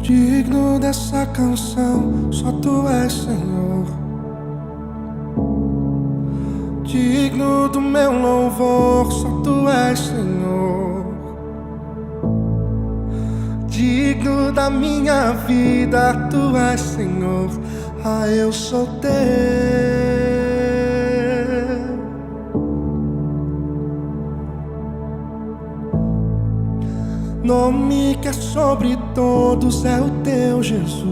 Digno dessa canção, só tu és, Senhor. Digno do meu louvor, só tu és, Senhor. Digno da minha vida, tu és, Senhor. Ah, eu sou teu. Nome que é sobre todos é o teu, Jesus.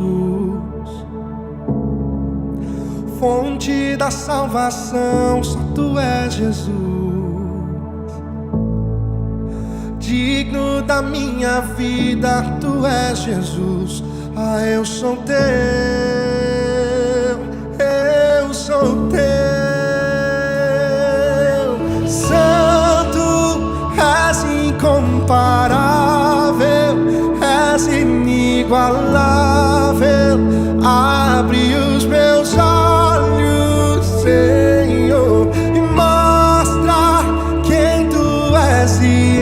Fonte da salvação, só tu és, Jesus. Digno da minha vida, tu és, Jesus. Ah, eu sou teu, eu sou teu. Santo, és incomparável, és inigualável. Abre os meus olhos, Senhor, e mostra quem tu és e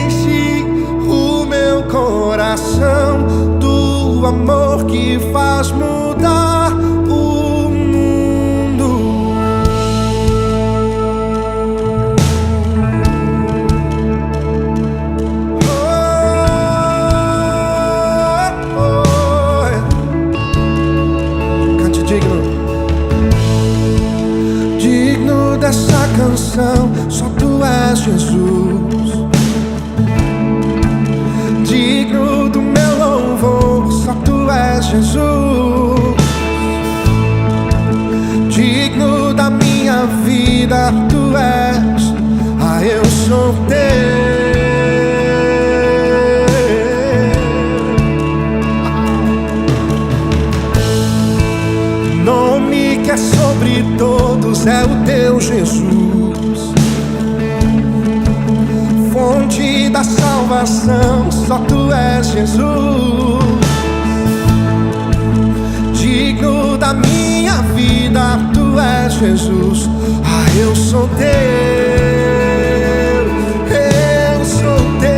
enche o meu coração do amor que faz mudar o mundo. Cante digno. Digno dessa canção, só tu és, Jesus. Digno do meu louvor, só tu és, Jesus. Digno da minha vida, tu és. Ah, eu sou teu. Nome que é sobre todos é o teu, Jesus. Fonte da salvação, só tu és, Jesus. Digno da minha vida, tu és, Jesus. Ah, eu sou teu, eu sou teu.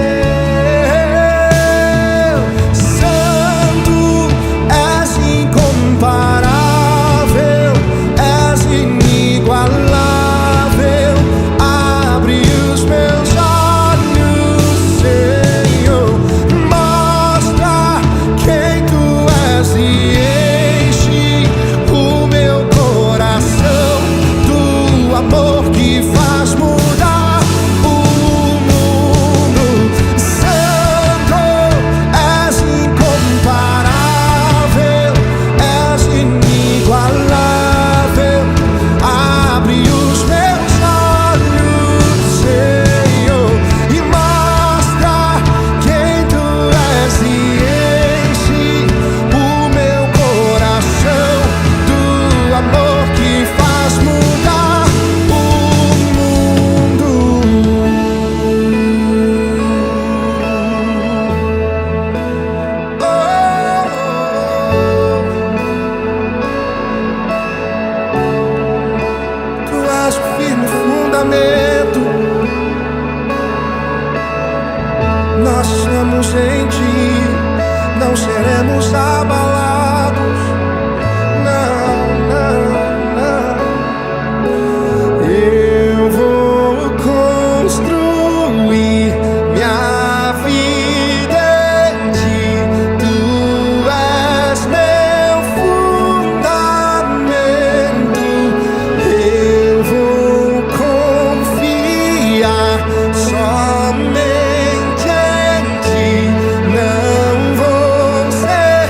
Santo, és incomparável, és inigualável. Abre os meus olhos, Senhor, mostra quem tu és e enche o meu coração do amor que faz mudar o mundo. Santo, és incomparável, és inigualável. Abre os meus olhos, Senhor, e mostra quem tu és e enche o meu coração do amor que faz mudar o mundo. Tu és o firme fundamento. Nós estamos em ti, não seremos abalados. Não, não, não. Eu vou construir minha vida em ti. Tu és meu fundamento. Eu vou confiar somente em ti. Não vou ser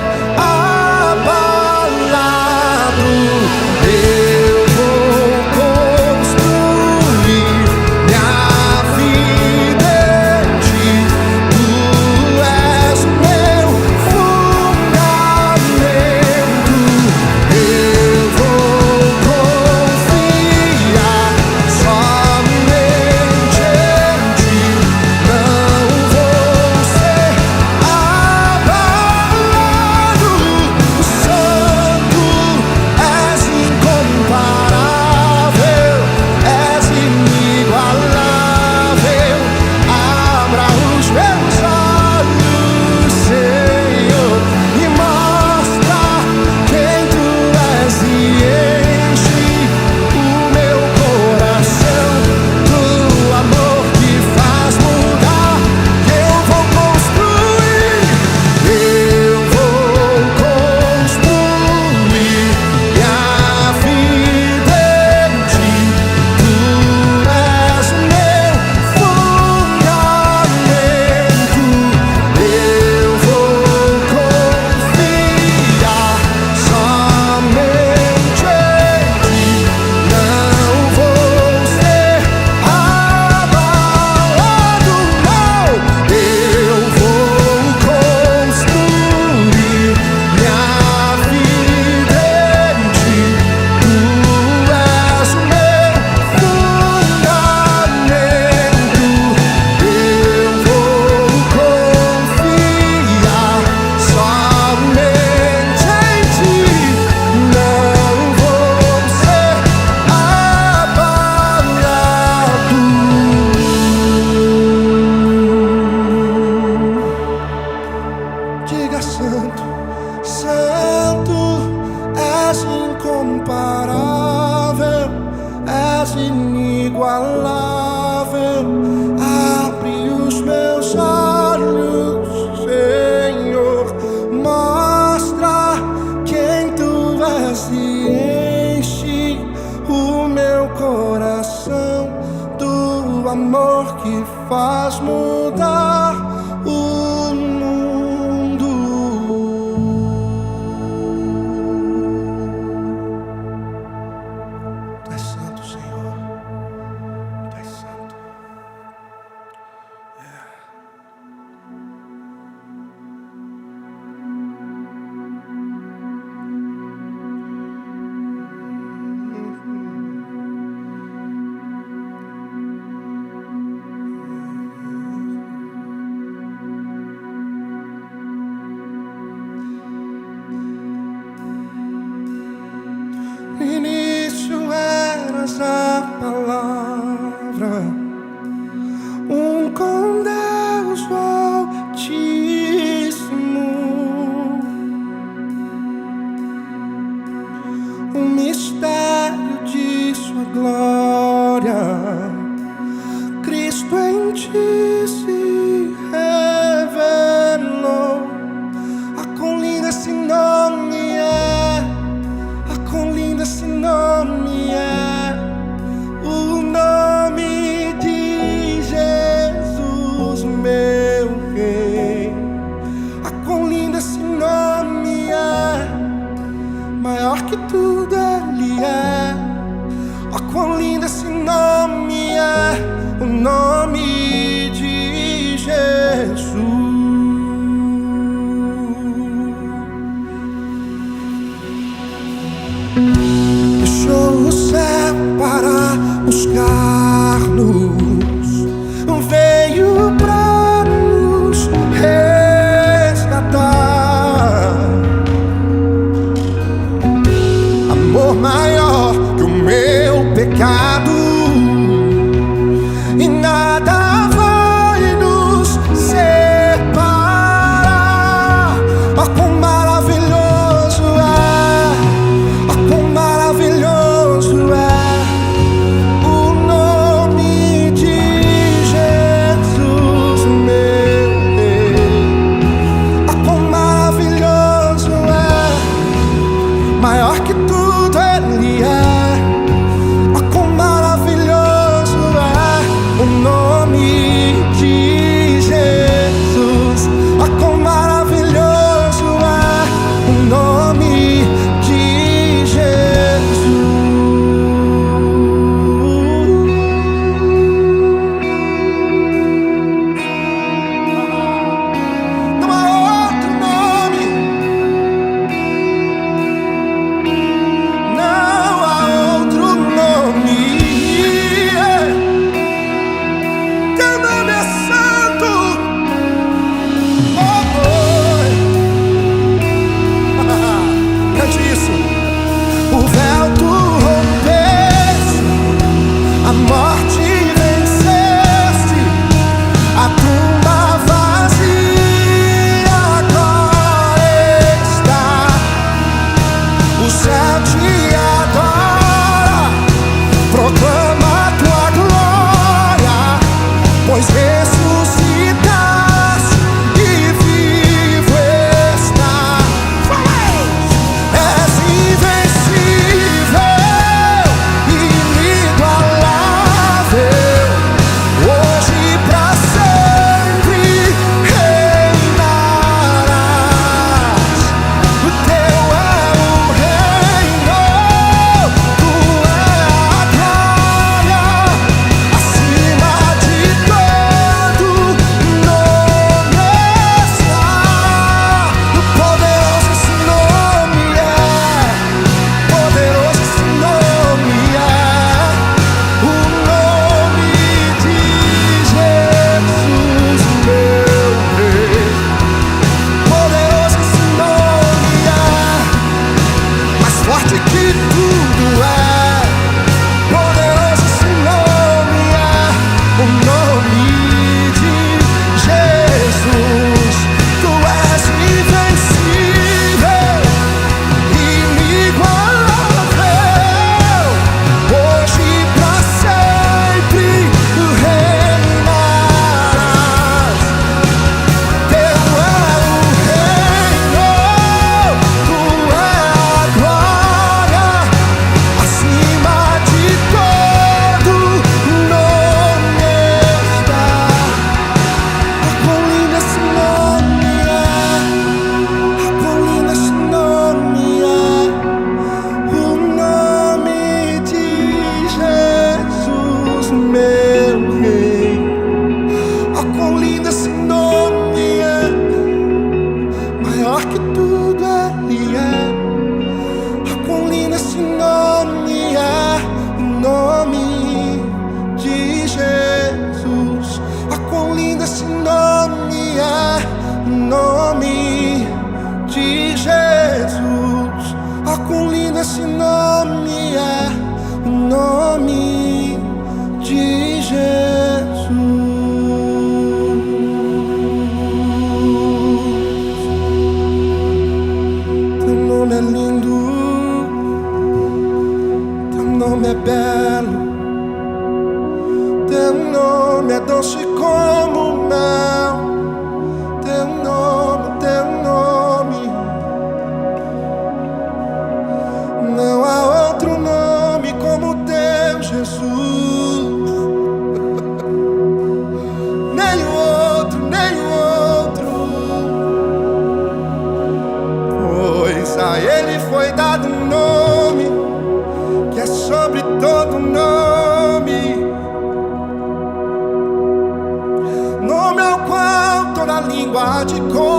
santo, santo, és incomparável, és inigualável. Abre os meus olhos, Senhor, mostra quem tu és e enche o meu coração do amor que faz mudar o mundo. Tu és santo, Senhor. Tu és santo. No início eras a palavra, com Deus o Altíssimo, mistério de sua glória, Cristo em ti se revelou. Ah, quão lindo esse nome é! Ah, quão lindo esse nome é! O nome de Jesus, meu Rei. Ah, quão lindo esse nome é! Maior que tudo Ele é. Ah, quão lindo esse nome é! O nome de Jesus. Deixou o céu para buscar-nos, veio para nos resgatar. Amor maior que o meu pecado, e nada vai nos separar. Oh, quão maravilhoso é! Oh, quão maravilhoso é o nome de Jesus, meu Deus. Oh, quão maravilhoso é! Maior que tudo Ele é. Oh, quão maravilhoso é o nome de Jesus. Oh, quão maravilhoso é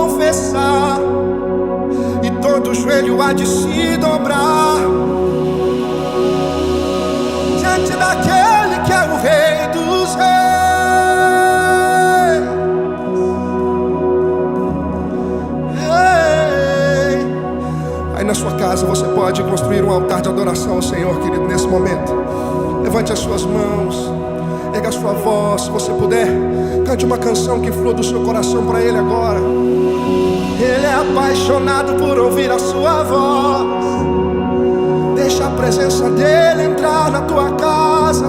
confessar, e todo joelho há de se dobrar diante daquele que é o Rei dos Reis. Aí na sua casa você pode construir um altar de adoração ao Senhor, querido, nesse momento. Levante as suas mãos, erga a sua voz, se você puder, cante uma canção que flua do seu coração para Ele agora. Ele é apaixonado por ouvir a sua voz. Deixa a presença dele entrar na tua casa.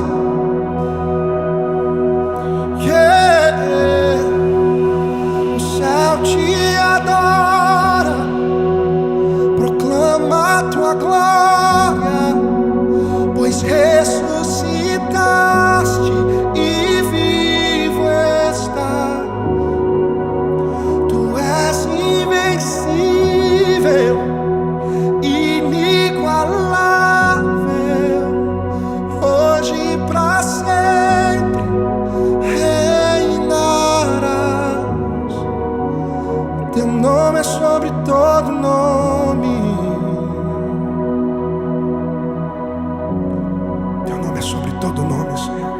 O céu te adora, proclama a tua glória, pois ressuscitaste e vivo está. Tu és invencível, inigualável, hoje e pra sempre reinarás. Teu nome é sobre todo nome. Teu nome é sobre todo nome, Senhor.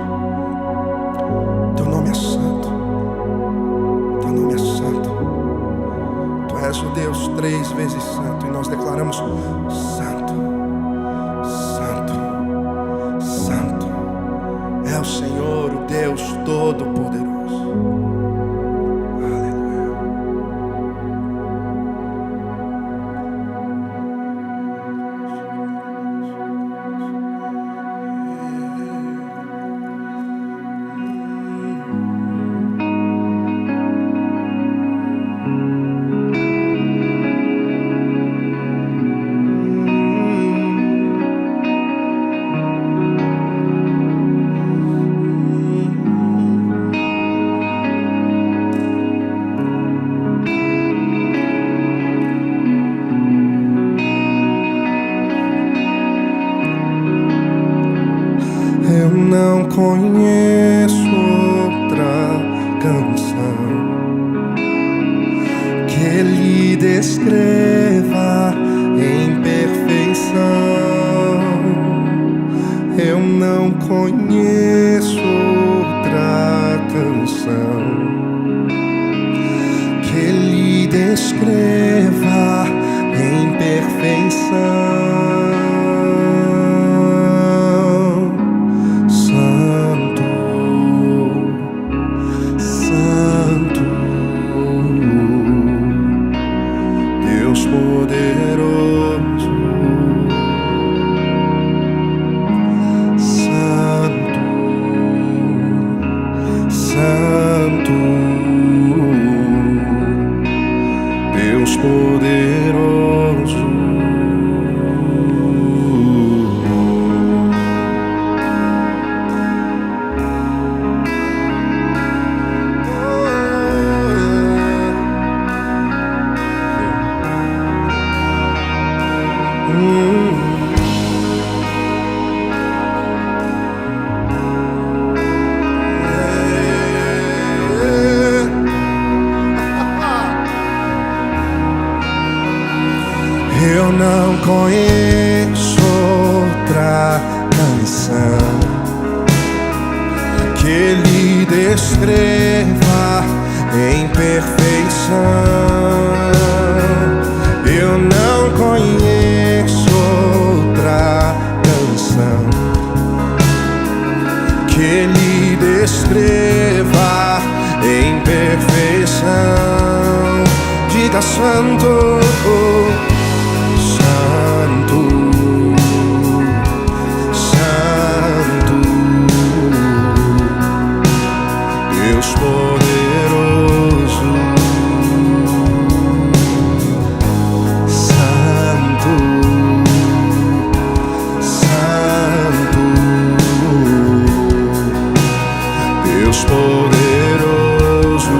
Teu nome é santo. Teu nome é santo. Tu és o Deus 3 vezes santo, e nós declaramos: santo, santo, santo é o Senhor, o Deus Todo-Poderoso. Eu não conheço outra canção que lhe descreva em perfeição. Eu não conheço outra canção que lhe descreva em perfeição. Deus poderoso, eu não conheço outra canção que lhe descreva em perfeição. Eu não conheço outra canção que lhe descreva em perfeição. Diga: santo, Deus poderoso, santo, santo, Deus poderoso.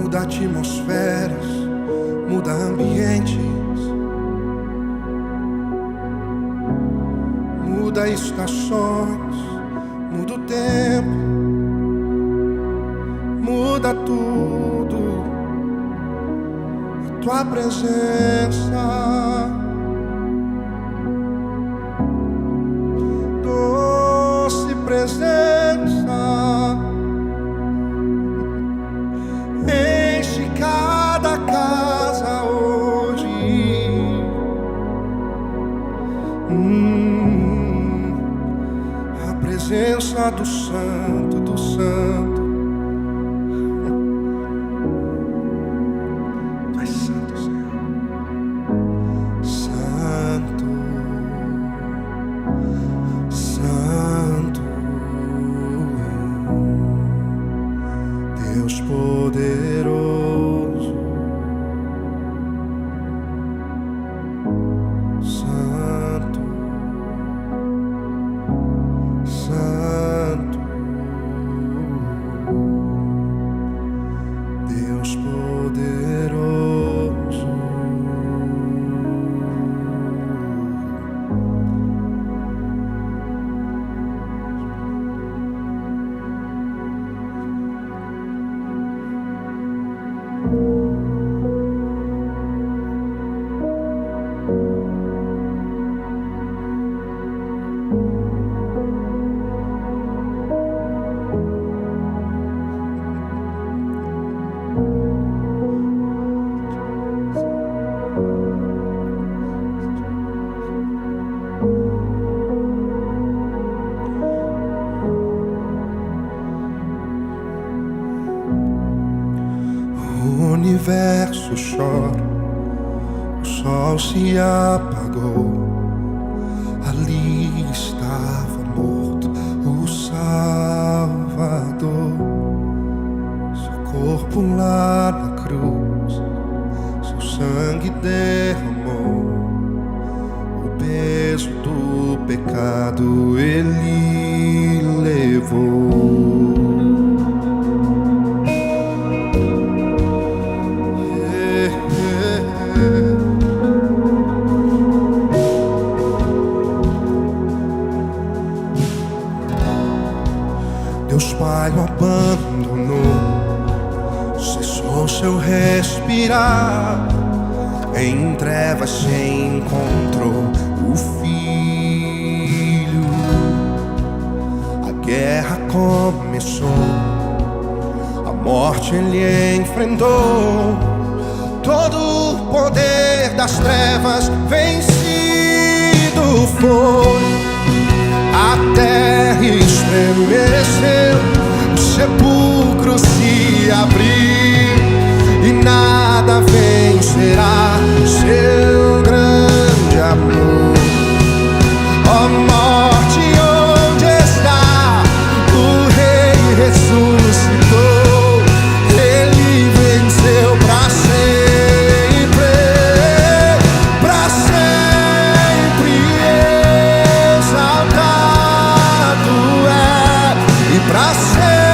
muda atmosferas, muda ambientes, muda estações, muda o tempo, muda tudo. A tua presença, doce presença, enche cada casa hoje. A presença do Santo, do Santo. Tu és santo, Senhor. Santo, Santo, Deus poderoso. Santo, Santo, Deus poderoso. O universo chora, o sol se apagou. Ali estava morto o Salvador. Seu corpo lá na cruz, seu sangue derramou. O peso do pecado ele levou. Deus Pai o abandonou, cessou seu respirar. Em trevas se encontrou o Filho. A guerra começou, a morte ele enfrentou. Todo o poder das trevas vencido foi. A terra estremeceu, o sepulcro se abriu, e nada vencerá seu grande amor. Ó morte, onde está? O Rei ressuscitou, ele venceu pra sempre, pra sempre exaltado é, e pra sempre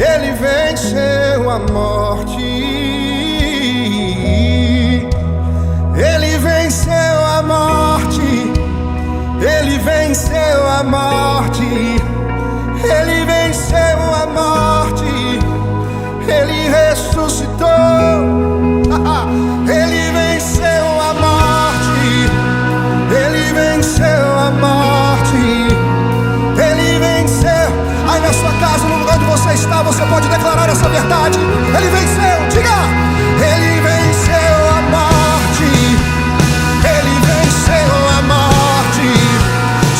Ele venceu a morte. Ele venceu a morte. Ele venceu a morte. Ele venceu a morte. Ele ressuscitou. Ele venceu a morte. Ele venceu a morte. Ele venceu. Aí na sua casa, no lugar onde você está, você pode declarar essa verdade. Ele venceu, diga. Ele venceu a morte. Ele venceu a morte.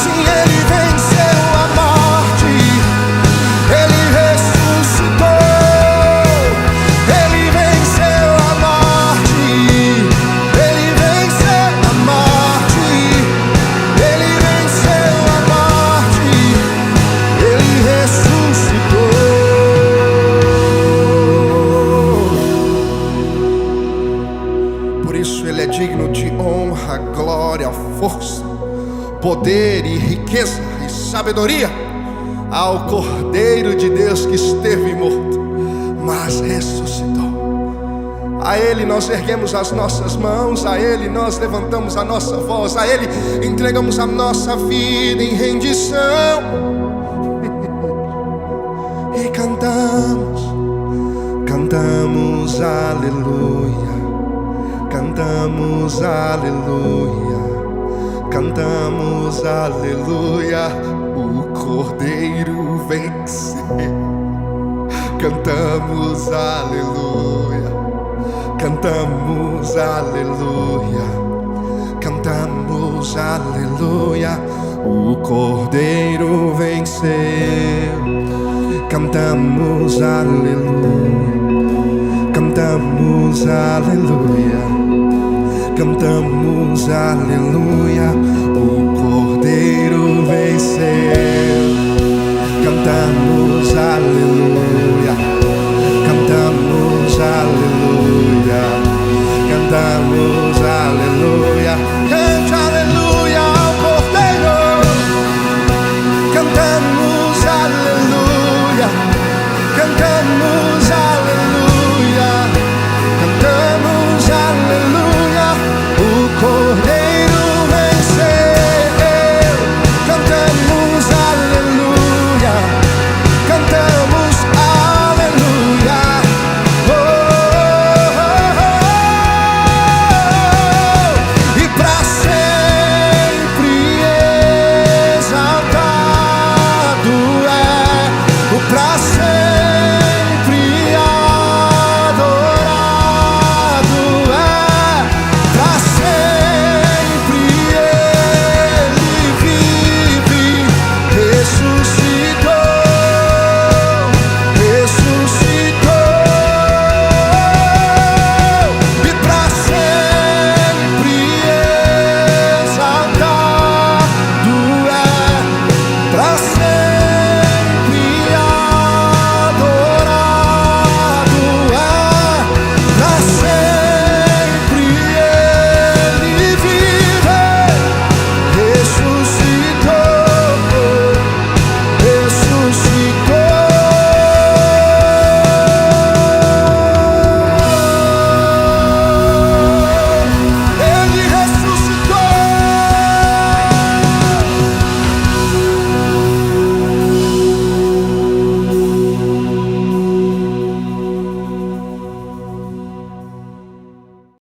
Sim, ele venceu a morte. Ele ressuscitou. Ele venceu a morte. Ele venceu a morte. Ele venceu a morte. Ele ressuscitou. Por isso ele é digno de honra, glória, força, poder e riqueza e sabedoria ao Cordeiro de Deus que esteve morto, mas ressuscitou. A Ele nós erguemos as nossas mãos, a Ele nós levantamos a nossa voz, a Ele entregamos a nossa vida em rendição e cantamos aleluia, cantamos aleluia, cantamos aleluia. O Cordeiro venceu. Cantamos aleluia, cantamos aleluia, cantamos aleluia. O Cordeiro venceu. Cantamos aleluia, cantamos aleluia, cantamos aleluia. O Cordeiro venceu. Cantamos aleluia, cantamos aleluia, cantamos aleluia. Cante aleluia ao Cordeiro. Cantamos aleluia, cantamos